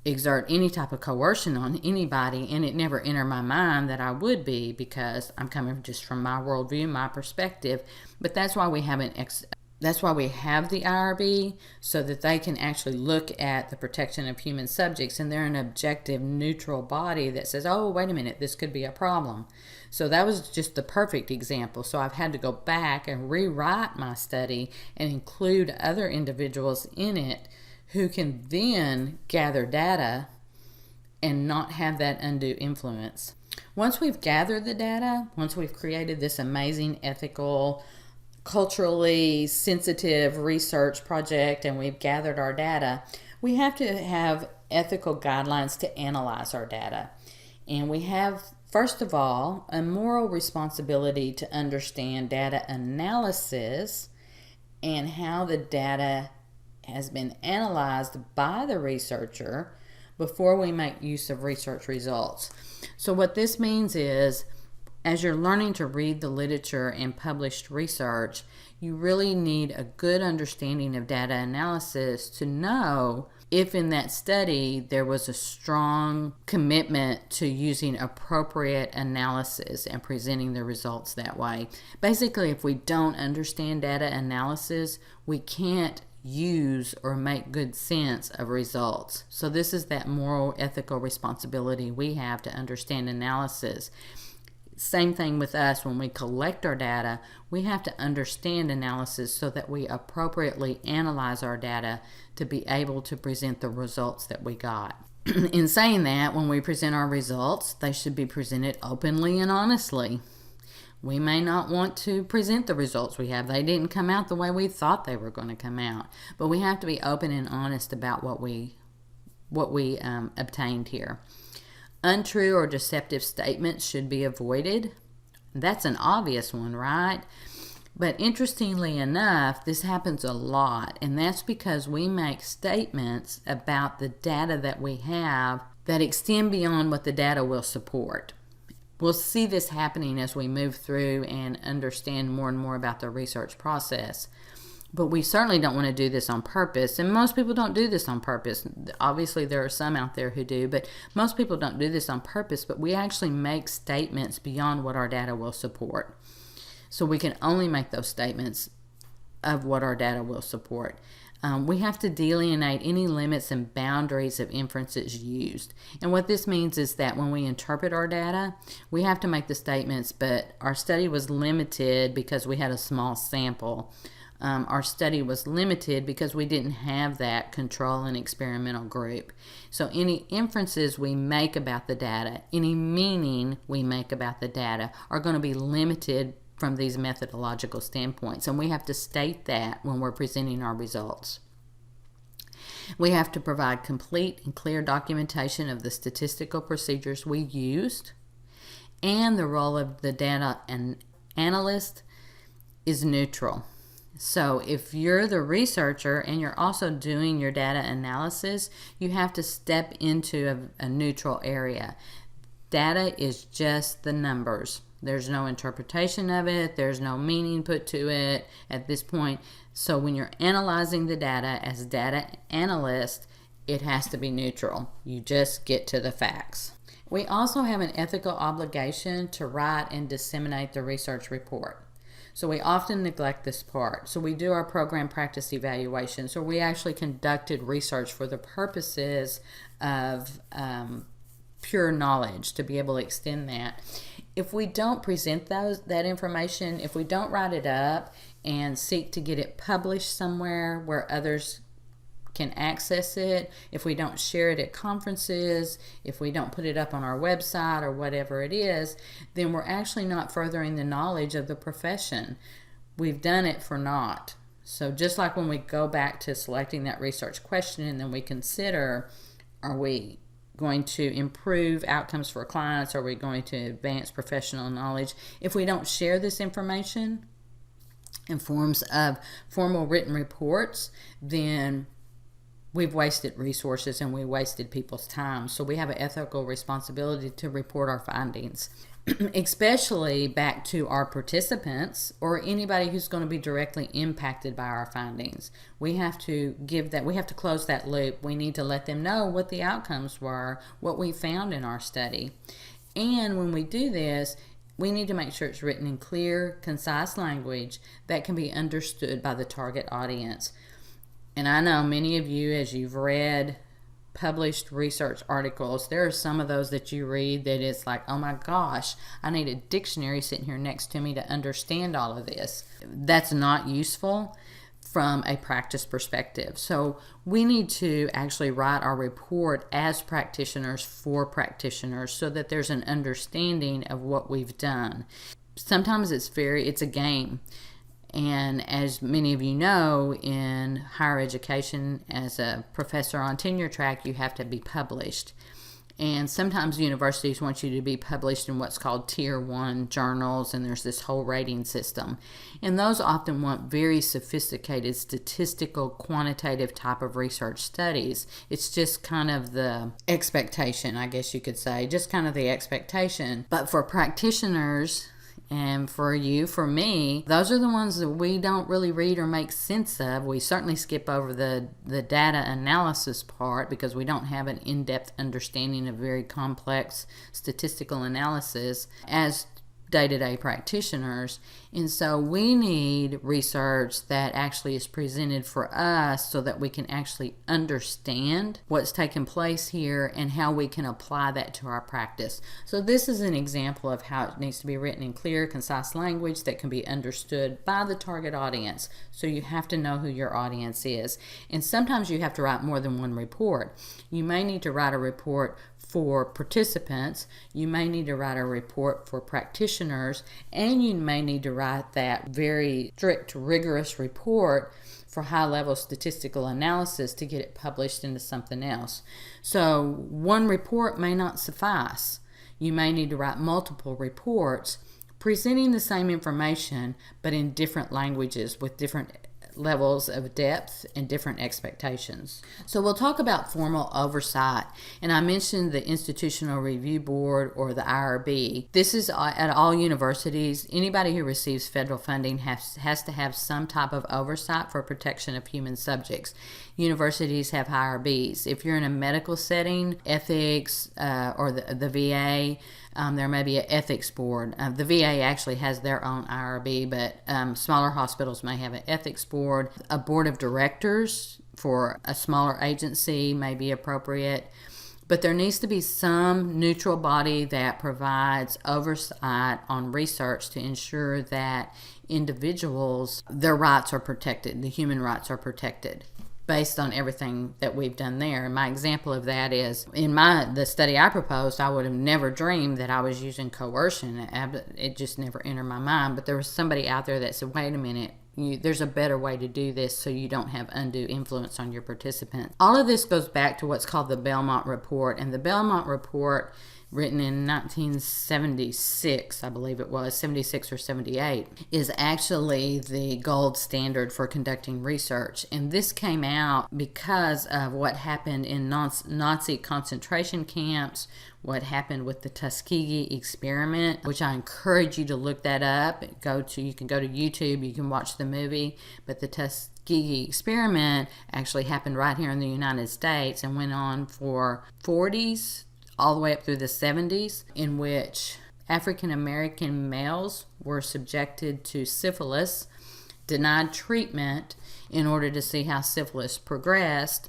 Speaker 1: exert any type of coercion on anybody, and it never entered my mind that I would be, because I'm coming just from my worldview, my perspective. But that's why we have the IRB, so that they can actually look at the protection of human subjects, and they're an objective, neutral body that says, oh, wait a minute, this could be a problem. So that was just the perfect example. So I've had to go back and rewrite my study and include other individuals in it who can then gather data and not have that undue influence. Once we've gathered the data, once we've created this amazing ethical, culturally sensitive research project, and we've gathered our data, we have to have ethical guidelines to analyze our data. And we have, first of all, a moral responsibility to understand data analysis and how the data has been analyzed by the researcher before we make use of research results. So what this means is, as you're learning to read the literature and published research, you really need a good understanding of data analysis to know if in that study there was a strong commitment to using appropriate analysis and presenting the results that way. Basically, if we don't understand data analysis, we can't use or make good sense of results. So this is that moral, ethical responsibility we have to understand analysis. Same thing with us. When we collect our data, we have to understand analysis so that we appropriately analyze our data to be able to present the results that we got. In saying that, when we present our results, they should be presented openly and honestly. We may not want to present the results we have. They didn't come out the way we thought they were going to come out. But we have to be open and honest about what we obtained here. Untrue or deceptive statements should be avoided. That's an obvious one, right? But interestingly enough, this happens a lot, and that's because we make statements about the data that we have that extend beyond what the data will support. We'll see this happening as we move through and understand more and more about the research process. But we certainly don't want to do this on purpose, and most people don't do this on purpose. Obviously, there are some out there who do, but most people don't do this on purpose, but we actually make statements beyond what our data will support. So we can only make those statements of what our data will support. We have to delineate any limits and boundaries of inferences used. And what this means is that when we interpret our data, we have to make the statements, but our study was limited because we had a small sample. our study was limited because we didn't have that control and experimental group. So any inferences we make about the data, any meaning we make about the data are going to be limited from these methodological standpoints, and we have to state that when we're presenting our results. We have to provide complete and clear documentation of the statistical procedures we used, and the role of the data analyst is neutral. So if you're the researcher and you're also doing your data analysis, you have to step into a neutral area. Data is just the numbers. There's no interpretation of it. There's no meaning put to it at this point. So when you're analyzing the data as data analyst, it has to be neutral. You just get to the facts. We also have an ethical obligation to write and disseminate the research report. So we often neglect this part. So we do our program practice evaluation. So we actually conducted research for the purposes of pure knowledge, to be able to extend that. If we don't present that information, if we don't write it up and seek to get it published somewhere where others can access it, if we don't share it at conferences, if we don't put it up on our website or whatever it is, then we're actually not furthering the knowledge of the profession. We've done it for naught. So just like when we go back to selecting that research question and then we consider, are we going to improve outcomes for clients? Are we going to advance professional knowledge? If we don't share this information in forms of formal written reports, then we've wasted resources and we wasted people's time. So we have an ethical responsibility to report our findings, especially back to our participants or anybody who's going to be directly impacted by our findings. We have to close that loop. We need to let them know what the outcomes were, what we found in our study. And when we do this, we need to make sure it's written in clear, concise language that can be understood by the target audience. And I know many of you, as you've read published research articles, there are some of those that you read that it's like, oh my gosh, I need a dictionary sitting here next to me to understand all of this. That's not useful from a practice perspective. So we need to actually write our report as practitioners for practitioners so that there's an understanding of what we've done. Sometimes it's a game. And as many of you know, in higher education, as a professor on tenure track, you have to be published. And sometimes universities want you to be published in what's called Tier 1 journals, and there's this whole rating system. And those often want very sophisticated statistical, quantitative type of research studies. It's just kind of the expectation, I guess you could say, just kind of the expectation. But for practitioners, and for you, for me, those are the ones that we don't really read or make sense of. We certainly skip over the data analysis part because we don't have an in-depth understanding of very complex statistical analysis as day-to-day practitioners. And so we need research that actually is presented for us so that we can actually understand what's taking place here and how we can apply that to our practice. So this is an example of how it needs to be written in clear, concise language that can be understood by the target audience. So you have to know who your audience is. And sometimes you have to write more than one report. You may need to write a report for participants, you may need to write a report for practitioners, and you may need to write that very strict, rigorous report for high-level statistical analysis to get it published into something else. So one report may not suffice. You may need to write multiple reports presenting the same information but in different languages with different levels of depth and different expectations. So we'll talk about formal oversight, and I mentioned the Institutional Review Board or the IRB. This is at all universities. Anybody who receives federal funding has to have some type of oversight for protection of human subjects. Universities have IRBs. If you're in a medical setting, ethics or the VA, there may be an ethics board. The VA actually has their own IRB, but smaller hospitals may have an ethics board. A board of directors for a smaller agency may be appropriate. But there needs to be some neutral body that provides oversight on research to ensure that individuals, their rights are protected, the human rights are protected based on everything that we've done there. And my example of that is in the study I proposed, I would have never dreamed that I was using coercion. It just never entered my mind. But there was somebody out there that said, wait a minute, there's a better way to do this so you don't have undue influence on your participants. All of this goes back to what's called the Belmont Report. And the Belmont Report, written in 1976, I believe it was, 76 or 78, is actually the gold standard for conducting research. And this came out because of what happened in Nazi concentration camps, what happened with the Tuskegee experiment, which I encourage you to look that up. You can go to YouTube, you can watch the movie, but the Tuskegee experiment actually happened right here in the United States and went on for 40s all the way up through the 70s, in which African American males were subjected to syphilis, denied treatment in order to see how syphilis progressed.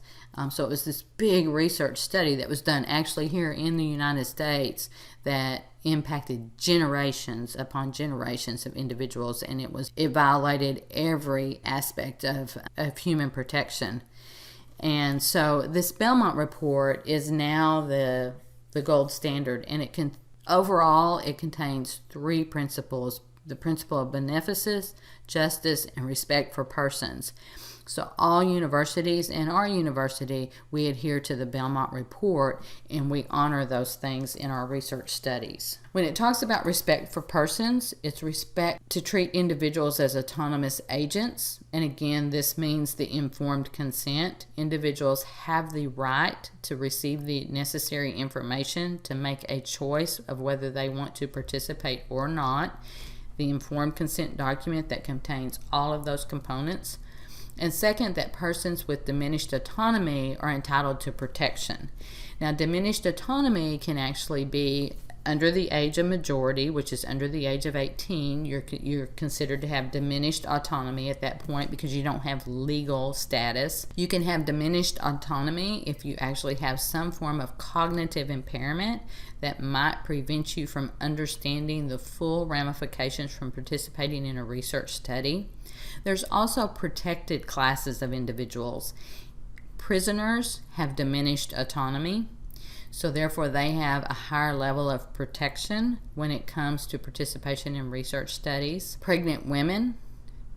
Speaker 1: So it was this big research study that was done actually here in the United States that impacted generations upon generations of individuals, and it violated every aspect of human protection. And so this Belmont Report is now the gold standard, and it contains three principles: the principle of beneficence, justice, and respect for persons. So all universities, and our university, we adhere to the Belmont Report, and we honor those things in our research studies. When it talks about respect for persons, it's respect to treat individuals as autonomous agents. And again, this means the informed consent. Individuals have the right to receive the necessary information to make a choice of whether they want to participate or not. The informed consent document that contains all of those components. And second, that persons with diminished autonomy are entitled to protection. Now, diminished autonomy can actually be under the age of majority, which is under the age of 18. You're considered to have diminished autonomy at that point because you don't have legal status. You can have diminished autonomy if you actually have some form of cognitive impairment that might prevent you from understanding the full ramifications from participating in a research study. There's also protected classes of individuals. Prisoners have diminished autonomy, so therefore they have a higher level of protection when it comes to participation in research studies. Pregnant women,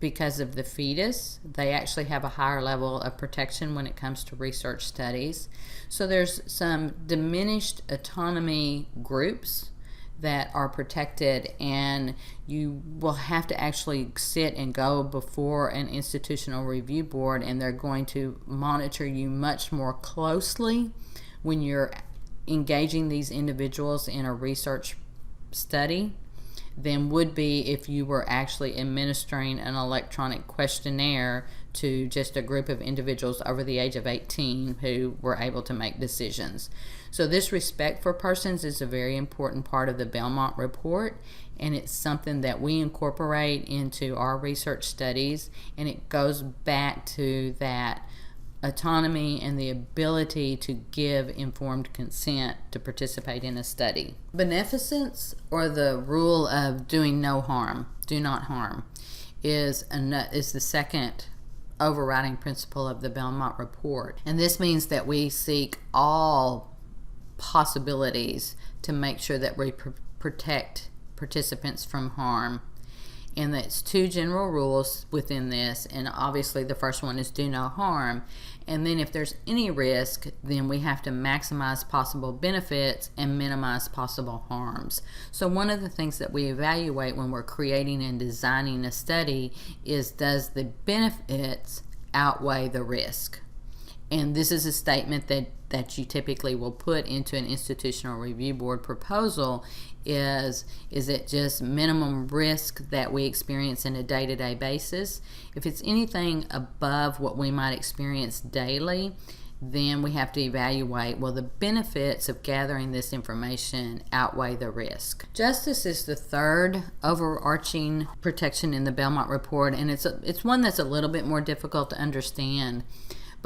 Speaker 1: because of the fetus, they actually have a higher level of protection when it comes to research studies. So there's some diminished autonomy groups that are protected, and you will have to actually sit and go before an institutional review board, and they're going to monitor you much more closely when you're engaging these individuals in a research study than would be if you were actually administering an electronic questionnaire to just a group of individuals over the age of 18 who were able to make decisions. So this respect for persons is a very important part of the Belmont Report, and it's something that we incorporate into our research studies, and it goes back to that autonomy and the ability to give informed consent to participate in a study. Beneficence, or the rule of doing no harm, do not harm, is the second overriding principle of the Belmont Report. And this means that we seek all possibilities to make sure that we protect participants from harm. And that's two general rules within this, and obviously the first one is do no harm. And then if there's any risk, then we have to maximize possible benefits and minimize possible harms. So one of the things that we evaluate when we're creating and designing a study is, does the benefits outweigh the risk? And this is a statement that you typically will put into an institutional review board proposal. Is it just minimum risk that we experience in a day-to-day basis? If it's anything above what we might experience daily, then we have to evaluate, will the benefits of gathering this information outweigh the risk? Justice is the third overarching protection in the Belmont Report, and it's one that's a little bit more difficult to understand.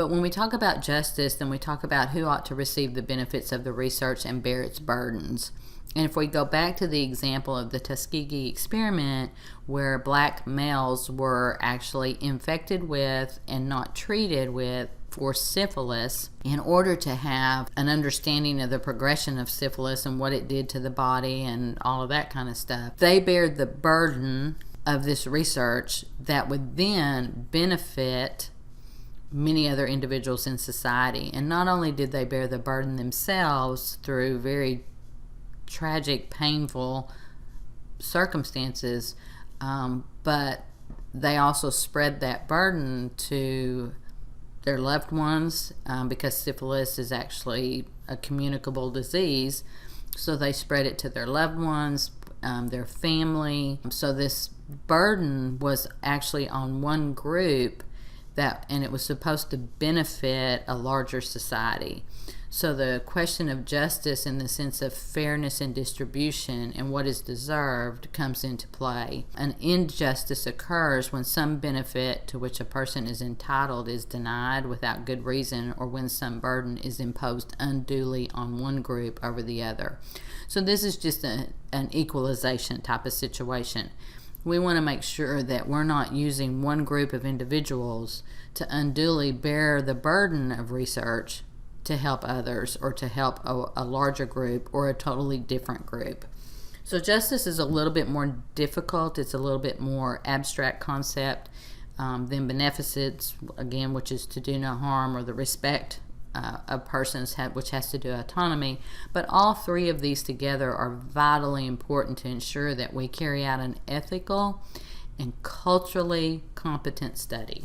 Speaker 1: But when we talk about justice, then we talk about who ought to receive the benefits of the research and bear its burdens. And if we go back to the example of the Tuskegee experiment, where black males were actually infected with and not treated with for syphilis, in order to have an understanding of the progression of syphilis and what it did to the body and all of that kind of stuff, they bared the burden of this research that would then benefit many other individuals in society. And not only did they bear the burden themselves through very tragic, painful circumstances, but they also spread that burden to their loved ones, because syphilis is actually a communicable disease. So they spread it to their loved ones, their family. So this burden was actually on one group, and it was supposed to benefit a larger society. So the question of justice in the sense of fairness and distribution and what is deserved comes into play. An injustice occurs when some benefit to which a person is entitled is denied without good reason, or when some burden is imposed unduly on one group over the other. So this is just an equalization type of situation. We want to make sure that we're not using one group of individuals to unduly bear the burden of research to help others, or to help a larger group or a totally different group. So justice is a little bit more difficult. It's a little bit more abstract concept than beneficence, again, which is to do no harm, or the respect of persons, which has to do with autonomy. But all three of these together are vitally important to ensure that we carry out an ethical and culturally competent study.